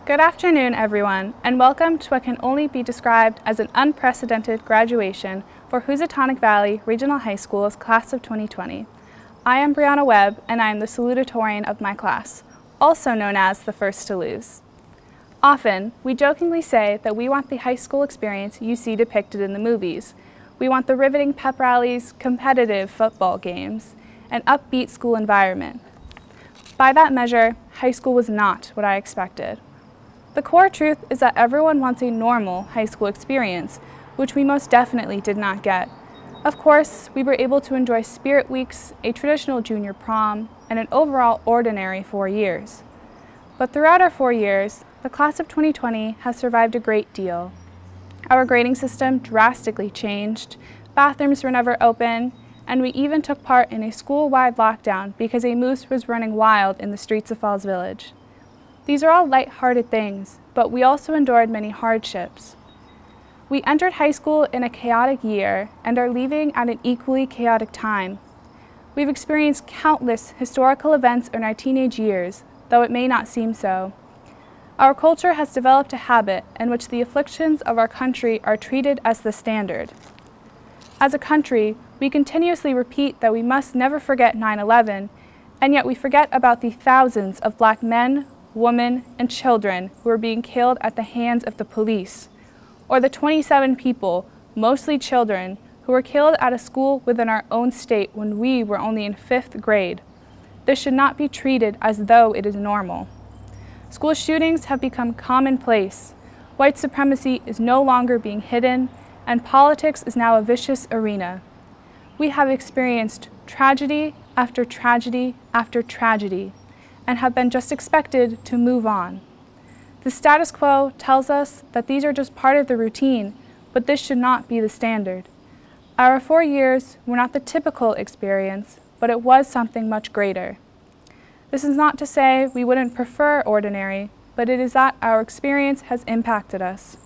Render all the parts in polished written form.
Good afternoon, everyone, and welcome to what can only be described as an unprecedented graduation for Housatonic Valley Regional High School's Class of 2020. I am Briana Webb, and I am the salutatorian of my class, also known as the first to lose. Often, we jokingly say that we want the high school experience you see depicted in the movies. We want the riveting pep rallies, competitive football games, and upbeat school environment. By that measure, high school was not what I expected. The core truth is that everyone wants a normal high school experience, which we most definitely did not get. Of course, we were able to enjoy spirit weeks, a traditional junior prom, and an overall ordinary 4 years. But throughout our 4 years, the class of 2020 has survived a great deal. Our grading system drastically changed, bathrooms were never open, and we even took part in a school-wide lockdown because a moose was running wild in the streets of Falls Village. These are all light-hearted things, but we also endured many hardships. We entered high school in a chaotic year and are leaving at an equally chaotic time. We've experienced countless historical events in our teenage years, though it may not seem so. Our culture has developed a habit in which the afflictions of our country are treated as the standard. As a country, we continuously repeat that we must never forget 9/11, and yet we forget about the thousands of Black men, women, and children who are being killed at the hands of the police, or the 27 people, mostly children, who were killed at a school within our own state when we were only in 5th grade. This should not be treated as though it is normal. School shootings have become commonplace. White supremacy is no longer being hidden, and politics is now a vicious arena. We have experienced tragedy after tragedy after tragedy, and have been just expected to move on. The status quo tells us that these are just part of the routine, but this should not be the standard. Our 4 years were not the typical experience, but it was something much greater. This is not to say we wouldn't prefer ordinary, but it is that our experience has impacted us.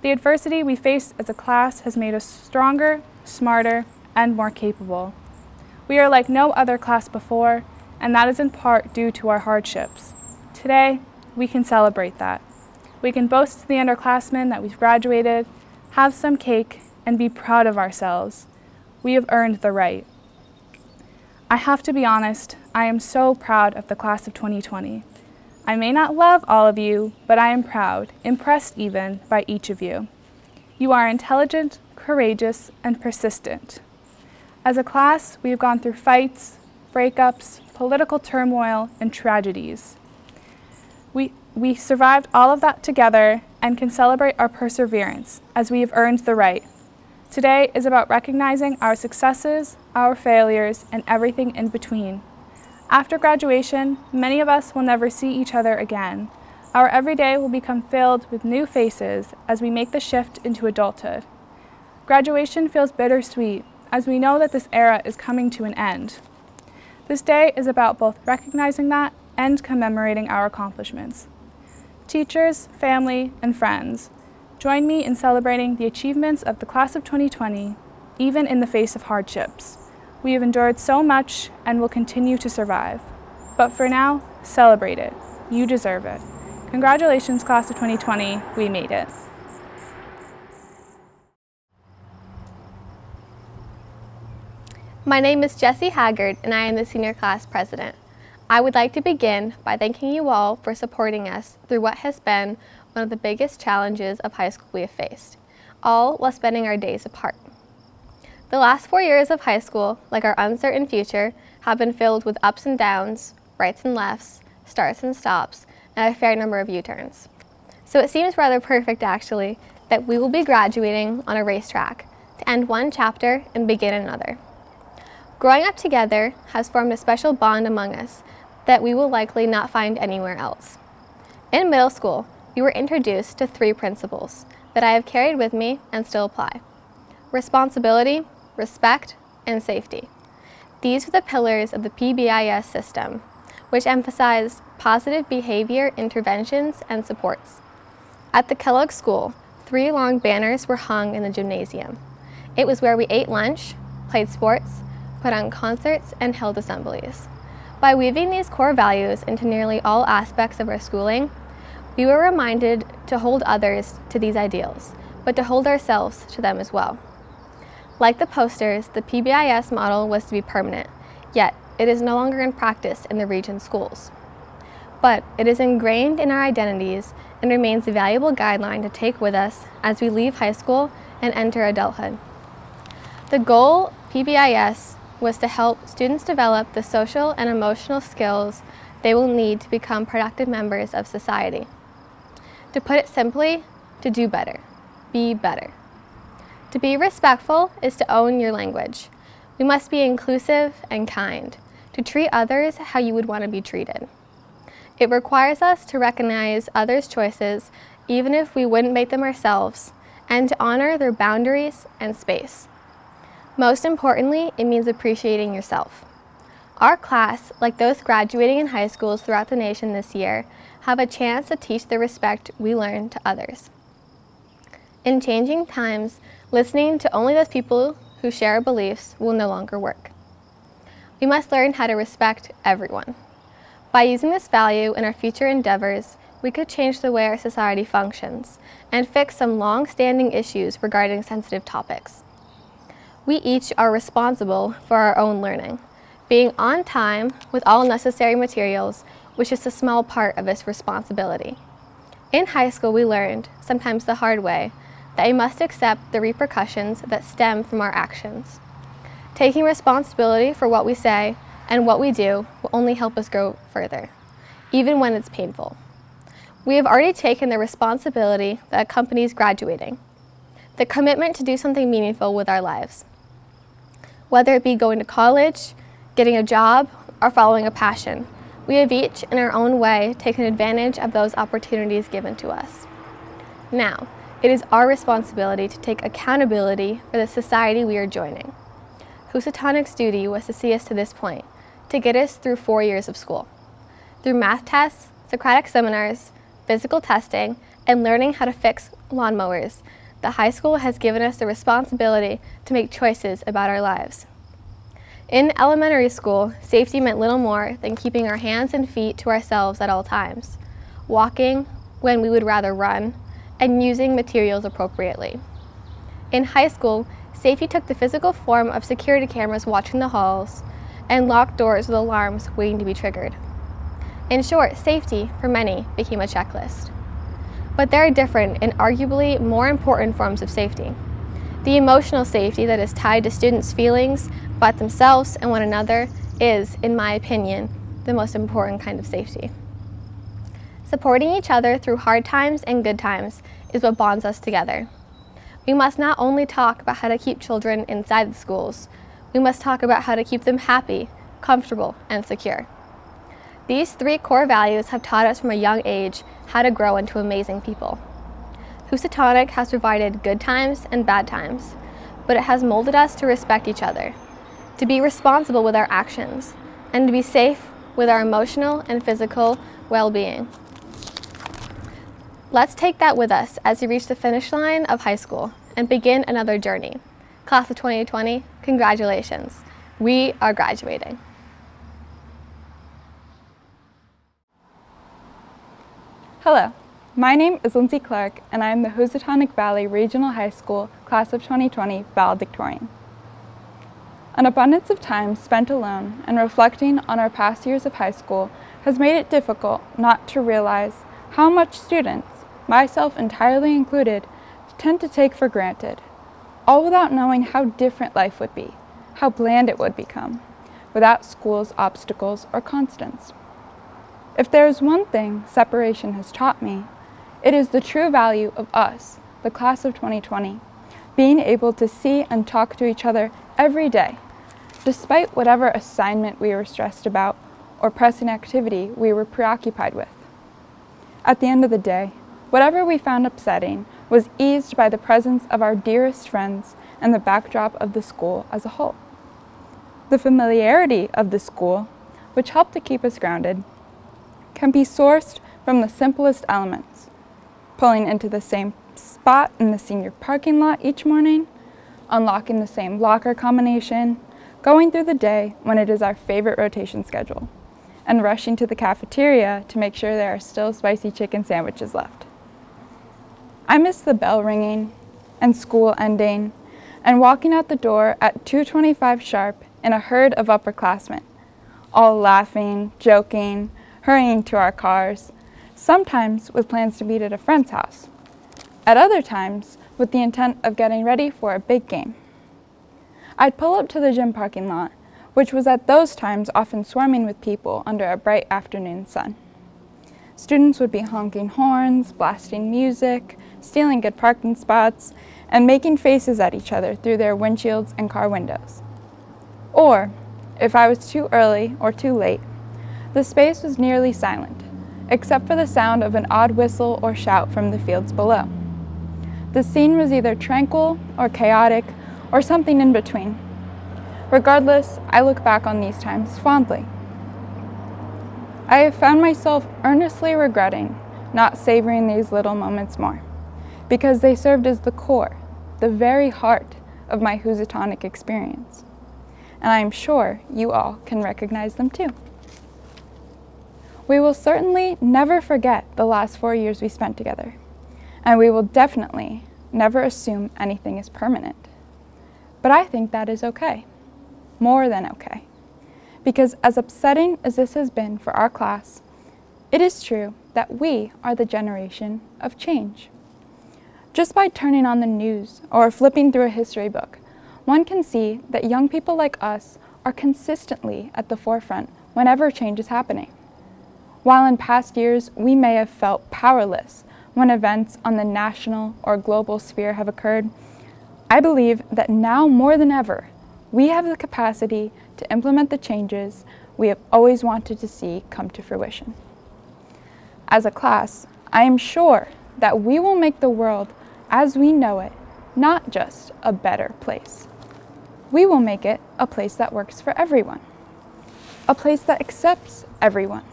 The adversity we faced as a class has made us stronger, smarter, and more capable. We are like no other class before, and that is in part due to our hardships. Today, we can celebrate that. We can boast to the underclassmen that we've graduated, have some cake, and be proud of ourselves. We have earned the right. I have to be honest, I am so proud of the class of 2020. I may not love all of you, but I am proud, impressed even, by each of you. You are intelligent, courageous, and persistent. As a class, we have gone through fights, breakups, political turmoil, and tragedies. We survived all of that together and can celebrate our perseverance as we have earned the right. Today is about recognizing our successes, our failures, and everything in between. After graduation, many of us will never see each other again. Our everyday will become filled with new faces as we make the shift into adulthood. Graduation feels bittersweet as we know that this era is coming to an end. This day is about both recognizing that and commemorating our accomplishments. Teachers, family, and friends, join me in celebrating the achievements of the class of 2020, even in the face of hardships. We have endured so much and will continue to survive. But for now, celebrate it. You deserve it. Congratulations, class of 2020, we made it. My name is Jessy Haggard, and I am the Senior Class President. I would like to begin by thanking you all for supporting us through what has been one of the biggest challenges of high school we have faced, all while spending our days apart. The last 4 years of high school, like our uncertain future, have been filled with ups and downs, rights and lefts, starts and stops, and a fair number of U-turns. So it seems rather perfect, actually, that we will be graduating on a racetrack to end one chapter and begin another. Growing up together has formed a special bond among us that we will likely not find anywhere else. In middle school, we were introduced to 3 principles that I have carried with me and still apply: responsibility, respect, and safety. These are the pillars of the PBIS system, which emphasize positive behavior interventions and supports. At the Kellogg School, 3 long banners were hung in the gymnasium. It was where we ate lunch, played sports, put on concerts, and held assemblies. By weaving these core values into nearly all aspects of our schooling, We were reminded to hold others to these ideals, but to hold ourselves to them as well. Like the posters, the PBIS model was to be permanent, yet it is no longer in practice in the region schools. But it is ingrained in our identities and remains a valuable guideline to take with us as we leave high school and enter adulthood. The goal PBIS was to help students develop the social and emotional skills they will need to become productive members of society. To put it simply, to do better, be better. To be respectful is to own your language. We must be inclusive and kind, to treat others how you would want to be treated. It requires us to recognize others' choices, even if we wouldn't make them ourselves, and to honor their boundaries and space. Most importantly, it means appreciating yourself. Our class, like those graduating in high schools throughout the nation this year, have a chance to teach the respect we learn to others. In changing times, listening to only those people who share our beliefs will no longer work. We must learn how to respect everyone. By using this value in our future endeavors, we could change the way our society functions and fix some long-standing issues regarding sensitive topics. We each are responsible for our own learning, being on time with all necessary materials, which is a small part of this responsibility. In high school, we learned, sometimes the hard way, that we must accept the repercussions that stem from our actions. Taking responsibility for what we say and what we do will only help us grow further, even when it's painful. We have already taken the responsibility that accompanies graduating, the commitment to do something meaningful with our lives. Whether it be going to college, getting a job, or following a passion, we have each, in our own way, taken advantage of those opportunities given to us. Now, it is our responsibility to take accountability for the society we are joining. Housatonic's duty was to see us to this point, to get us through 4 years of school. Through math tests, Socratic seminars, physical testing, and learning how to fix lawnmowers, the high school has given us the responsibility to make choices about our lives. In elementary school, safety meant little more than keeping our hands and feet to ourselves at all times, walking when we would rather run, and using materials appropriately. In high school, safety took the physical form of security cameras watching the halls and locked doors with alarms waiting to be triggered. In short, safety, for many, became a checklist. But there are different and arguably more important forms of safety. The emotional safety that is tied to students' feelings about themselves and one another is, in my opinion, the most important kind of safety. Supporting each other through hard times and good times is what bonds us together. We must not only talk about how to keep children inside the schools, we must talk about how to keep them happy, comfortable, and secure. These 3 core values have taught us from a young age how to grow into amazing people. Housatonic has provided good times and bad times, but it has molded us to respect each other, to be responsible with our actions, and to be safe with our emotional and physical well-being. Let's take that with us as we reach the finish line of high school and begin another journey. Class of 2020, congratulations. We are graduating. Hello, my name is Lindsey Clark, and I am the Housatonic Valley Regional High School Class of 2020 Valedictorian. An abundance of time spent alone and reflecting on our past years of high school has made it difficult not to realize how much students, myself entirely included, tend to take for granted, all without knowing how different life would be, how bland it would become, without school's obstacles or constants. If there is one thing separation has taught me, it is the true value of us, the class of 2020, being able to see and talk to each other every day, despite whatever assignment we were stressed about or pressing activity we were preoccupied with. At the end of the day, whatever we found upsetting was eased by the presence of our dearest friends and the backdrop of the school as a whole. The familiarity of the school, which helped to keep us grounded, can be sourced from the simplest elements: pulling into the same spot in the senior parking lot each morning, unlocking the same locker combination, going through the day when it is our favorite rotation schedule, and rushing to the cafeteria to make sure there are still spicy chicken sandwiches left. I miss the bell ringing and school ending and walking out the door at 2:25 sharp in a herd of upperclassmen, all laughing, joking, hurrying to our cars, sometimes with plans to meet at a friend's house, at other times with the intent of getting ready for a big game. I'd pull up to the gym parking lot, which was at those times often swarming with people under a bright afternoon sun. Students would be honking horns, blasting music, stealing good parking spots, and making faces at each other through their windshields and car windows. Or, if I was too early or too late, the space was nearly silent, except for the sound of an odd whistle or shout from the fields below. The scene was either tranquil or chaotic or something in between. Regardless, I look back on these times fondly. I have found myself earnestly regretting not savoring these little moments more, because they served as the core, the very heart of my Housatonic experience. And I am sure you all can recognize them too. We will certainly never forget the last 4 years we spent together, and we will definitely never assume anything is permanent. But I think that is okay, more than okay, because as upsetting as this has been for our class, it is true that we are the generation of change. Just by turning on the news or flipping through a history book, one can see that young people like us are consistently at the forefront whenever change is happening. While in past years we may have felt powerless when events on the national or global sphere have occurred, I believe that now more than ever, we have the capacity to implement the changes we have always wanted to see come to fruition. As a class, I am sure that we will make the world as we know it not just a better place. We will make it a place that works for everyone, a place that accepts everyone,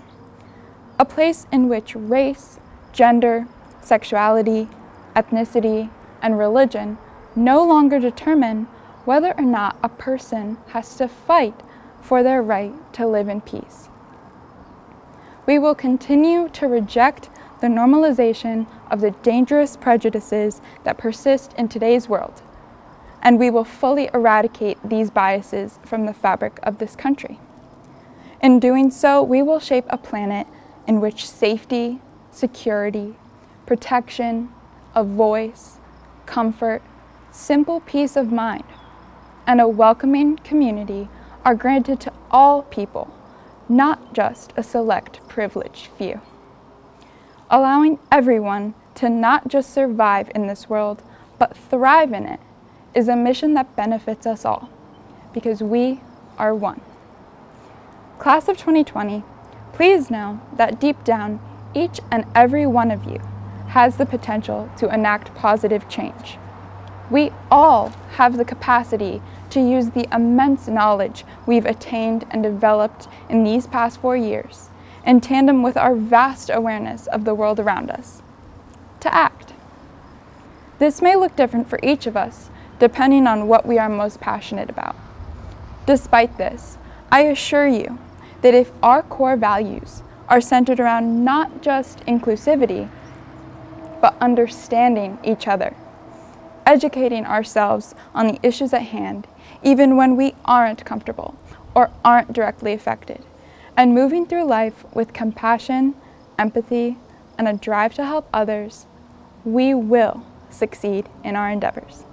a place in which race, gender, sexuality, ethnicity, and religion no longer determine whether or not a person has to fight for their right to live in peace. We will continue to reject the normalization of the dangerous prejudices that persist in today's world, and we will fully eradicate these biases from the fabric of this country. In doing so, we will shape a planet in which safety, security, protection, a voice, comfort, simple peace of mind, and a welcoming community are granted to all people, not just a select privileged few. Allowing everyone to not just survive in this world, but thrive in it is a mission that benefits us all, because we are one. Class of 2020, please know that deep down, each and every one of you has the potential to enact positive change. We all have the capacity to use the immense knowledge we've attained and developed in these past 4 years, in tandem with our vast awareness of the world around us, to act. This may look different for each of us, depending on what we are most passionate about. Despite this, I assure you that if our core values are centered around not just inclusivity, but understanding each other, educating ourselves on the issues at hand, even when we aren't comfortable or aren't directly affected, and moving through life with compassion, empathy, and a drive to help others, we will succeed in our endeavors.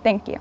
Thank you.